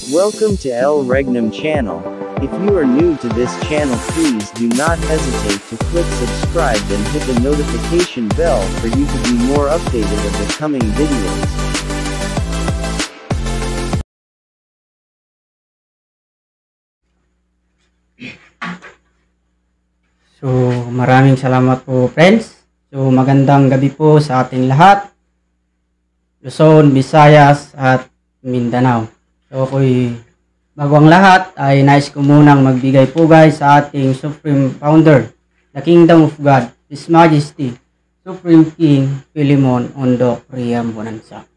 Welcome to El Regnum channel. If you are new to this channel, please do not hesitate to click subscribe and hit the notification bell for you to be more updated of the coming videos. So, maraming salamat po, friends. So, magandang gabi po sa ating lahat. Luzon, Visayas, at Mindanao. So, bago ang lahat, ay nais ko munang magbigay po guys sa ating Supreme Founder, the Kingdom of God, His Majesty, Supreme King Philemon Ondo Priam Bonanza.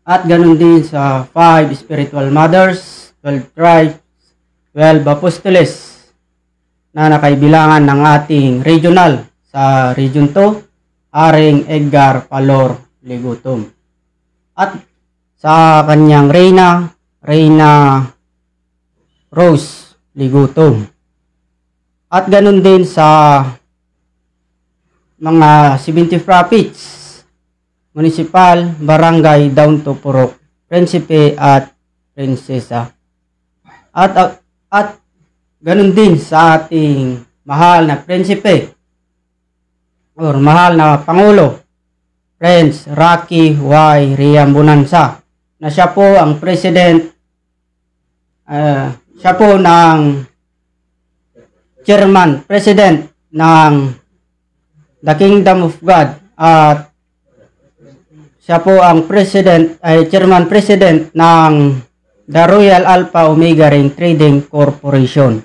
At ganun din sa 5 Spiritual Mothers, 12 Tribes, 12 Apostoles, na nakaibilangan ng ating regional sa Region 2, Haring Edgar Palor Legutom. At sa kanyang Reyna Rose Legutom. At ganun din sa mga 70 prophets, municipal, barangay, down to Purok, Prinsipe at Prinsesa. At ganun din sa ating mahal na Prinsipe or mahal na Pangulo, Prince Rocky Y. Riam Bonanza, na siya po ang president, siya po ng president ng The Kingdom of God, at siya po ang chairman president ng The Royal Alpha Omega Ring Trading Corporation.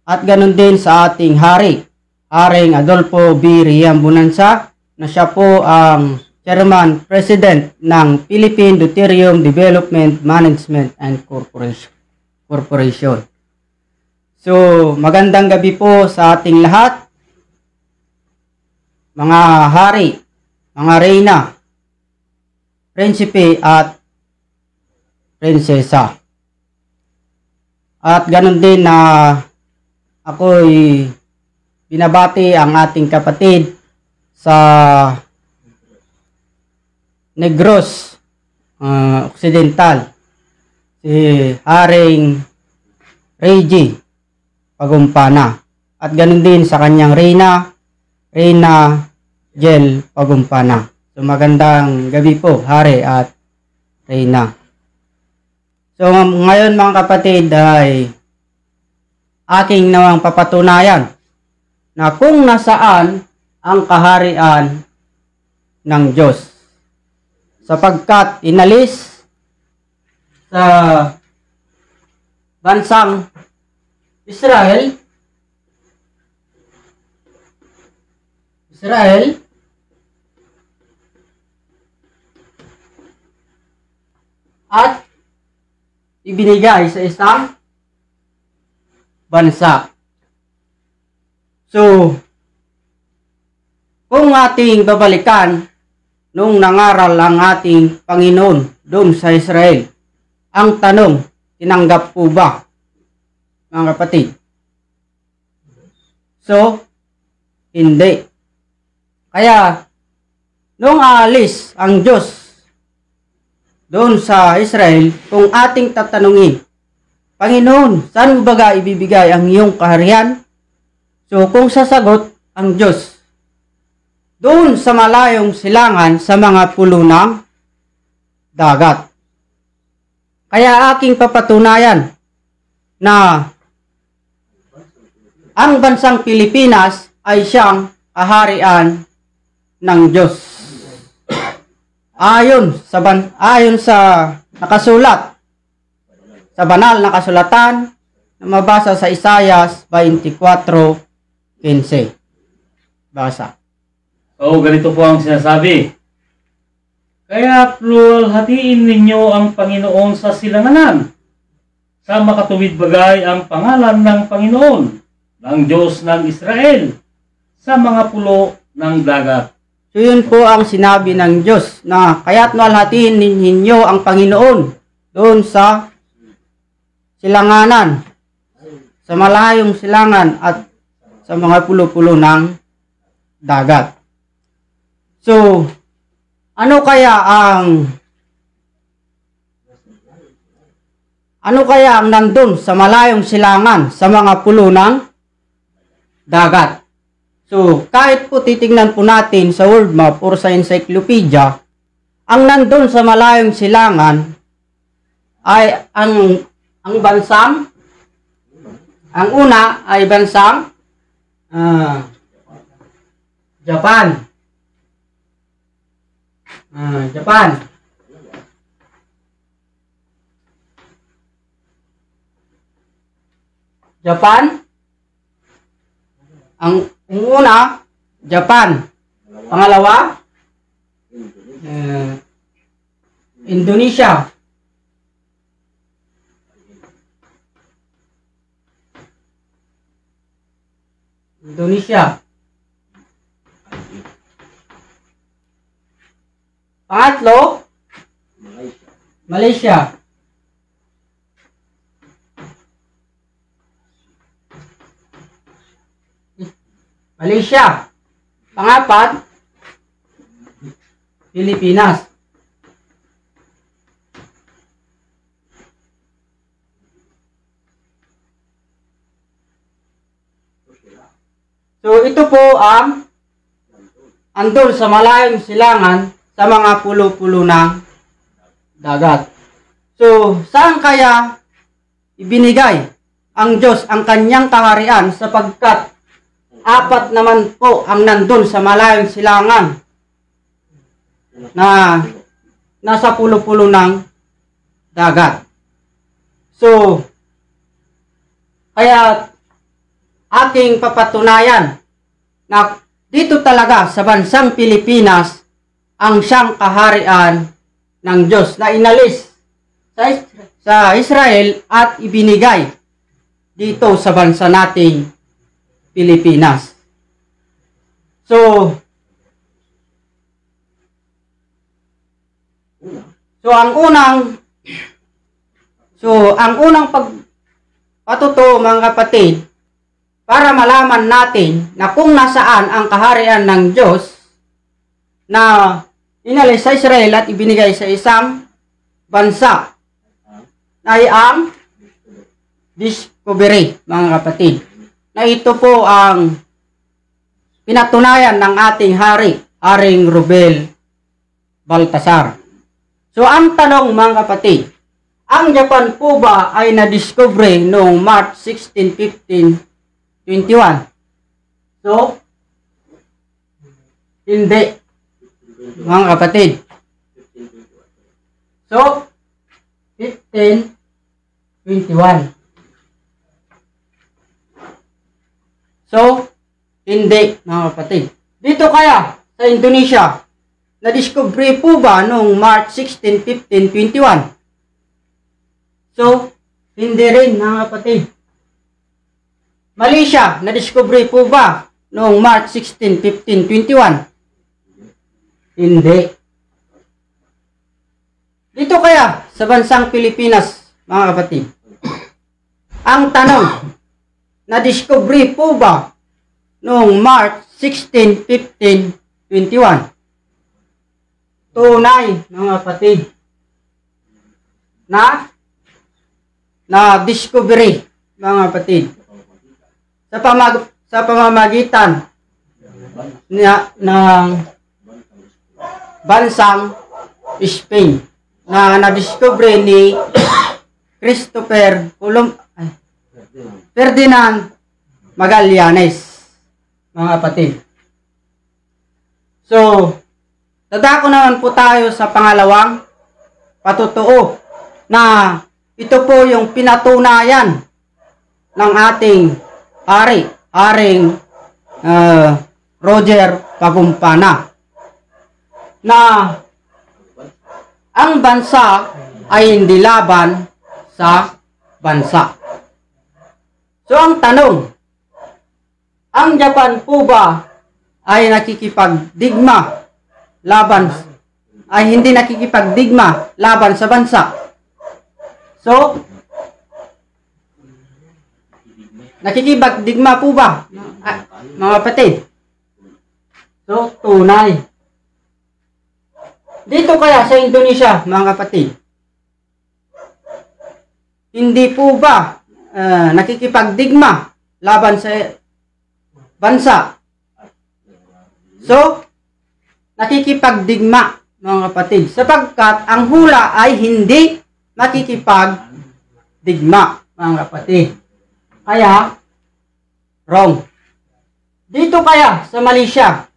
At ganun din sa ating Haring Adolfo B. Riam Bonanza, na siya po ang chairman president ng Philippine Deuterium Development Management and Corporation. So, magandang gabi po sa ating lahat, mga hari, mga reyna, prinsipe at prinsesa. At ganun din na ako'y binabati ang ating kapatid sa Negros Occidental, si Haring Reggie Pagumpana, at ganun din sa kanyang Reyna Jel Pagumpana. So magandang gabi po, Hari at Reyna. So ngayon mga kapatid ay aking nawang papatunayan na kung nasaan ang kaharian ng Diyos, sapagkat inalis sa bansang Israel at ibinigay sa isang bansa. So, kung ating babalikan nung nangaral ang ating Panginoon doon sa Israel, ang tanong, tinanggap po ba, mga kapatid? So, hindi. Kaya, nung aalis ang Diyos doon sa Israel, kung ating tatanungin, Panginoon, saan mo ba ibibigay ang iyong kaharian? So, kung sasagot ang Diyos, doon sa malayong silangan sa mga pulo ng dagat. Kaya aking papatunayan na ang bansang Pilipinas ay siyang kaharian ng Diyos. Ayon sa nakasulat sa banal na kasulatan na mabasa sa Isayas 24:15. Basa. So, ganito po ang sinasabi. Kaya hatiin ninyo ang Panginoon sa silanganan, sa makatuwid bagay ang pangalan ng Panginoon, ng Diyos ng Israel, sa mga pulo ng dagat. So, yun po ang sinabi ng Diyos, na kaya't hatiin ninyo ang Panginoon doon sa silanganan, sa malayong silangan at sa mga pulo-pulo ng dagat. So, ano kaya ang ano kaya ang nandun sa malayong silangan sa mga pulo ng dagat? So, kahit po titingnan po natin sa world map or sa encyclopedia, ang nandun sa malayong silangan ay ang bansang, ang una ay bansang Japan. Japan. Japan. Ang una, Japan. Pangalawa, Indonesia. Indonesia. Pangatlo, Malaysia. Malaysia. Pangapat, Pilipinas. So, ito po ang andun sa malayong silangan sa mga pulo-pulo ng dagat. So, saan kaya ibinigay ang Diyos ang kanyang kaharian sapagkat apat naman po ang nandun sa malayong silangan na nasa pulo-pulo ng dagat. So, kaya aking papatunayan na dito talaga sa bansang Pilipinas ang siyang kaharian ng Diyos na inalis sa Israel at ibinigay dito sa bansa nating Pilipinas. So ang unang pagpatuto mga kapatid, para malaman natin na kung nasaan ang kaharian ng Diyos na inalis sa Israel at ibinigay sa isang bansa ay ang discovery, mga kapatid. Na ito po ang pinatunayan ng ating Haring Rubel Baltasar. So ang tanong mga kapatid, ang Japan po ba ay na-discover noong March 16, 1521? So, hindi, mga kapatid. So, 1521. So, hindi, mga kapatid. Dito kaya, sa Indonesia, na-discover po ba noong March 16, 1521? So, hindi rin, mga kapatid. Malaysia, na-discover po ba noong March 16, 1521? Hindi. Dito kaya, sa bansang Pilipinas, mga kapatid, ang tanong, na-discover po ba noong March 16, 1521? Tunay, mga kapatid, na-discovery, mga kapatid, sa pamamagitan ng bansang Spain na na-discover ni Ferdinand Magallanes, mga kapatid. So, dadako naman po tayo sa pangalawang patutuo na ito po yung pinatunayan ng ating Haring Roger Pagumpana, na ang bansa ay hindi laban sa bansa. So ang tanong, ang Japan po ba ay nakikipagdigma laban, ay hindi nakikipagdigma laban sa bansa? So, nakikipagdigma po ba, mga kapatid? So, tunay. Dito kaya sa Indonesia, mga kapatid, hindi po ba nakikipagdigma laban sa bansa? So, nakikipagdigma, mga kapatid, sapagkat ang hula ay hindi makikipagdigma, mga kapatid. Kaya, wrong. Dito kaya sa Malaysia,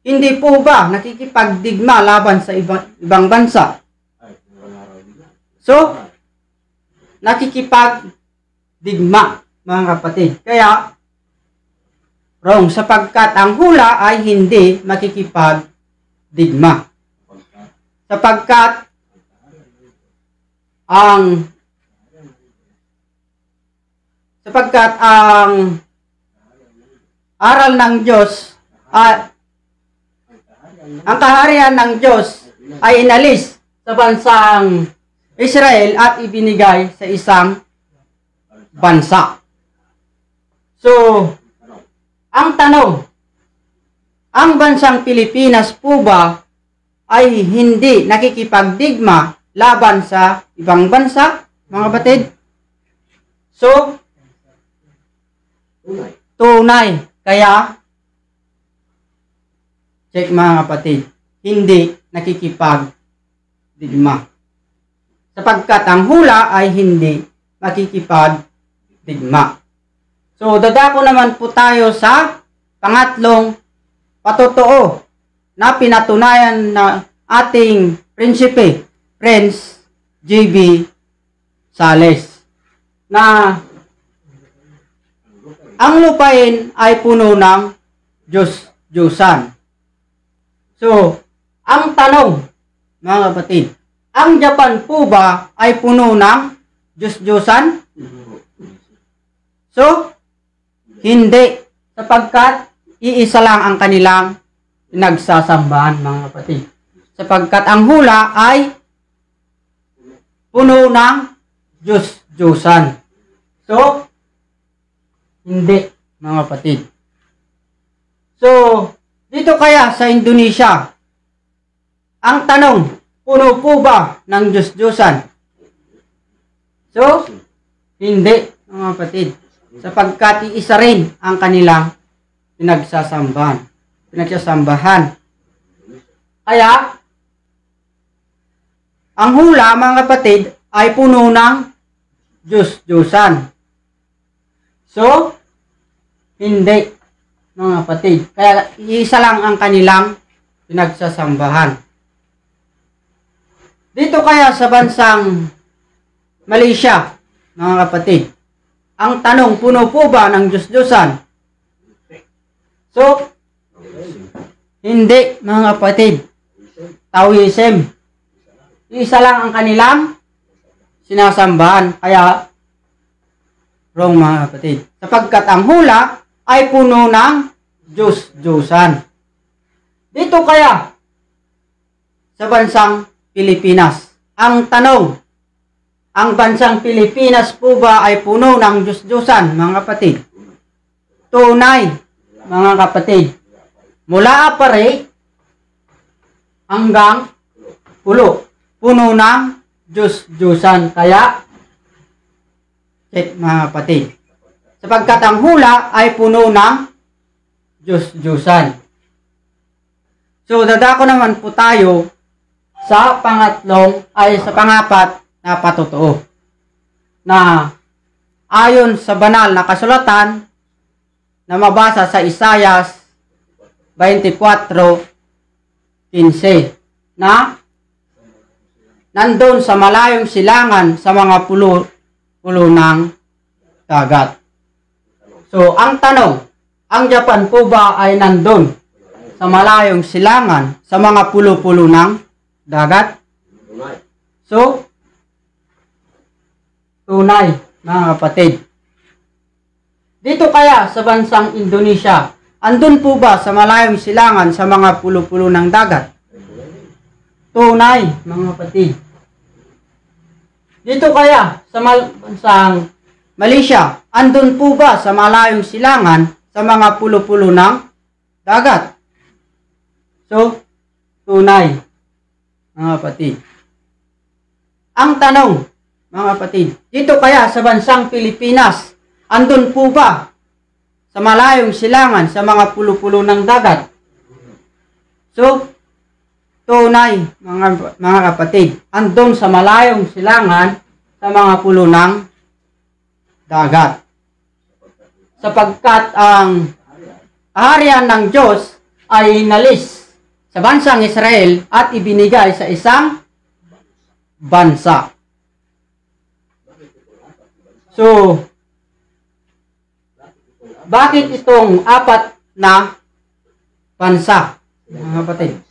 hindi po ba nakikipagdigma laban sa ibang bansa? So, nakikipagdigma, mga kapatid. Kaya, wrong, sapagkat ang hula ay hindi makikipagdigma. Sapagkat ang aral ng Diyos ang kaharian ng Diyos ay inalis sa bansang Israel at ibinigay sa isang bansa. So, ang tanong, ang bansang Pilipinas po ba ay hindi nakikipagdigma laban sa ibang bansa, mga kapatid? So, tunay. Kaya, check mga kapatid, hindi nakikipagdigma. Sapagkat ang hula ay hindi makikipagdigma. So, dadako naman po tayo sa pangatlong patotoo na pinatunayan na ating prinsipe, Prince J.B. Sales, na ang lupain ay puno ng Diyos-Diyosan. So, ang tanong, mga kapatid, ang Japan po ba ay puno ng Diyos-Diyosan? So, hindi. Sapagkat iisa lang ang kanilang pinagsasambahan, mga kapatid. Sapagkat ang hula ay puno ng Diyos-Diyosan. So, hindi, mga kapatid. So, dito kaya sa Indonesia, ang tanong, puno po ba ng Diyos-Diyosan? So, hindi, mga kapatid. Sapagkat iisa rin ang kanilang pinagsasambahan. Kaya, ang hula, mga kapatid, ay puno ng Diyos-Diyosan. So, hindi, mga kapatid. Kaya, isa lang ang kanilang pinagsasambahan. Dito kaya sa bansang Malaysia, mga kapatid, ang tanong, puno po ba ng Diyos-Diyosan? So, hindi, mga kapatid. Taoism. Isa lang ang kanilang sinasambahan. Kaya, wrong, mga kapatid. Sapagkat ang hula ay puno ng Diyos-Diyosan. Dito kaya sa bansang Pilipinas, ang tanong, ang bansang Pilipinas po ba ay puno ng Diyos-Diyosan, mga kapatid? Tunay, mga kapatid. Mula apare hanggang ulo, puno ng Diyos-Diyosan. Kaya, check, mga kapatid. Sapagkat ang hula ay puno ng Diyos-Diyosan. So, dadako naman po tayo sa pangapat na patotoo. Na ayon sa banal na kasulatan na mabasa sa Isaiah 24:15 na nandun sa malayong silangan sa mga pulo ng dagat. So, ang tanong, ang Japan po ba ay nandun sa malayong silangan sa mga pulo ng dagat? So, tunay, mga kapatid. Dito kaya sa bansang Indonesia, andun po ba sa malayong silangan sa mga pulo ng dagat? Tunay, mga kapatid. Dito kaya sa bansang Malaysia, andun po ba sa malayong silangan sa mga pulo ng dagat? So, tunay, mga kapatid. Ang tanong, mga kapatid. Dito kaya sa bansang Pilipinas, andun po ba sa malayong silangan, sa mga pulo-pulo ng dagat? So, tunay, mga kapatid, andun sa malayong silangan, sa mga pulo ng dagat. Sapagkat ang kaharian ng Diyos ay inalis sa bansang Israel at ibinigay sa isang bansa. So, bakit itong apat na bansa, mga kapatid?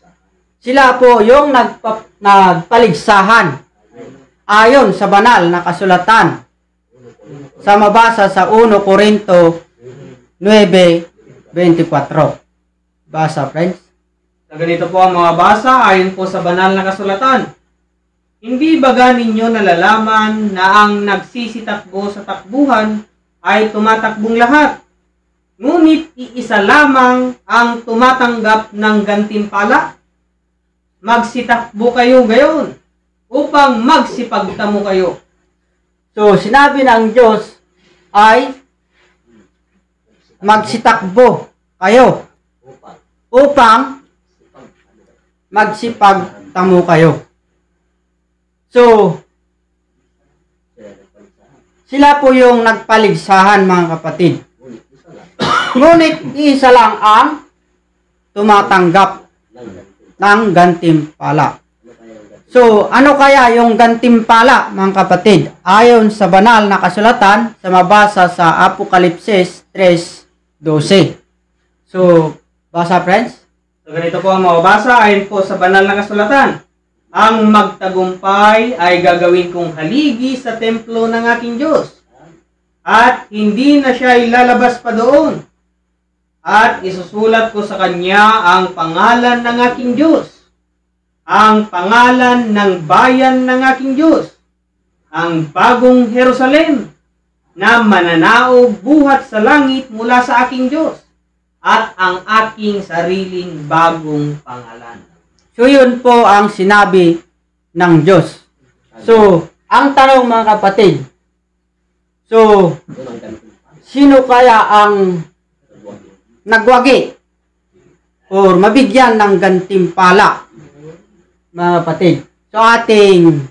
Sila po yung nagpaligsahan ayon sa banal na kasulatan sa mabasa sa 1 Corinto 9:24. Basa, friends. Na ganito po ang mga basa ayon po sa banal na kasulatan. Hindi baga ninyo nalalaman na ang nagsisitakbo sa takbuhan ay tumatakbong lahat, ngunit iisa lamang ang tumatanggap ng gantimpala? Magsitakbo kayo gayon upang magsipagtamo kayo. So, sinabi ng Diyos ay magsitakbo kayo upang magsipagtamo kayo. So, sila po yung nagpaligsahan, mga kapatid. Ngunit isa lang ang tumatanggap ng gantimpala. So, ano kaya yung gantimpala, mga kapatid? Ayon sa banal na kasulatan, sa mabasa sa Apokalipsis 3:12. So, basa, friends? So, ganito po ang mga basa ayon po sa banal na kasulatan. Ang magtagumpay ay gagawin kong haligi sa templo ng aking Diyos, at hindi na siya ilalabas pa doon. At isusulat ko sa kanya ang pangalan ng aking Diyos, ang pangalan ng bayan ng aking Diyos, ang bagong Jerusalem, na mananaog buhat sa langit mula sa aking Diyos, at ang aking sariling bagong pangalan. So, yun po ang sinabi ng Diyos. So, ang tanong, mga kapatid, so, sino kaya ang nagwagi or mabigyan ng gantimpala, mga kapatid? So, ating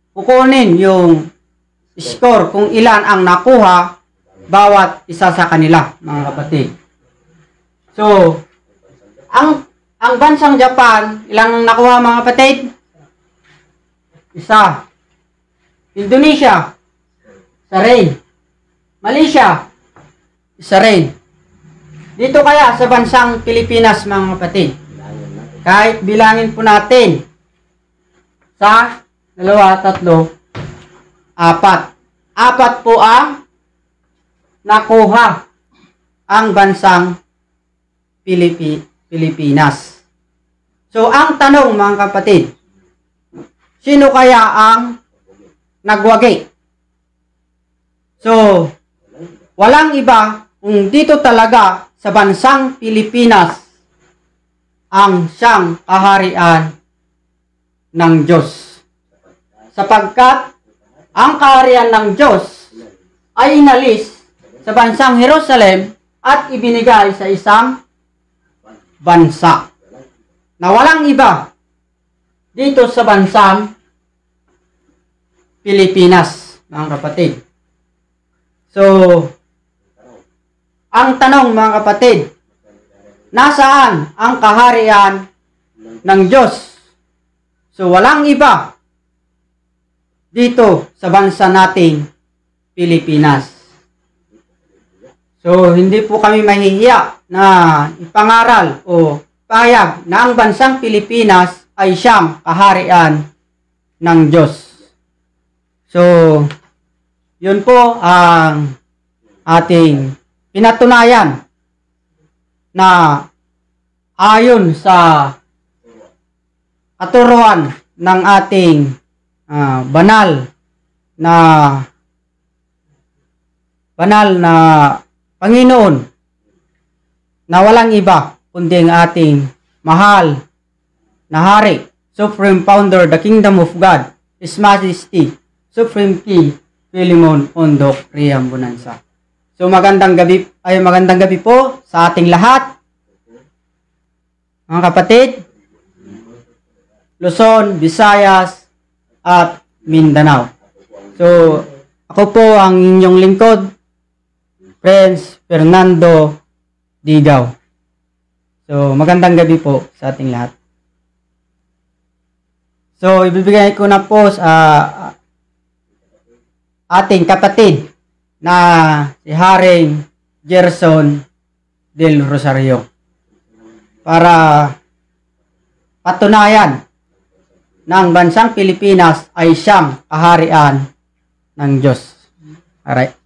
kukunin yung score kung ilan ang nakuha bawat isa sa kanila, mga kapatid. So, ang bansang Japan, ilang nakuha, mga kapatid? Isa. Indonesia, isa rin. Malaysia, isa rin. Dito kaya sa bansang Pilipinas, mga kapatid, kahit bilangin po natin sa 2, 3, 4. 4 po ang nakuha ang bansang Pilipinas. So, ang tanong, mga kapatid, sino kaya ang nagwagi? So, walang iba kung dito talaga sa bansang Pilipinas ang siyang kaharian ng Diyos. Sapagkat ang kaharian ng Diyos ay inalis sa bansang Jerusalem at ibinigay sa isang bansa na walang iba dito sa bansang Pilipinas, mga kapatid. So, ang tanong, mga kapatid, nasaan ang kaharian ng Diyos? So, walang iba dito sa bansa nating Pilipinas. So, hindi po kami mahihiya na ipangaral o pahayag na ang bansang Pilipinas ay siyang kaharian ng Diyos. So, yun po ang ating pinatunayan na ayon sa katuruan ng ating banal na Panginoon na walang iba kundi ang ating mahal na hari. Supreme Founder, the Kingdom of God, His Majesty, Supreme King, Philemon Ondok Riam Bonanza. So magandang gabi po sa ating lahat. Mga kapatid, Luzon, Visayas, at Mindanao. So, ako po ang inyong lingkod, Prince Fernando Digaw. So, magandang gabi po sa ating lahat. So, ibibigay ko na po sa ating kapatid na si Haring Gerson del Rosario para patunayan ng bansang Pilipinas ay siyang kaharian ng Diyos. Alright.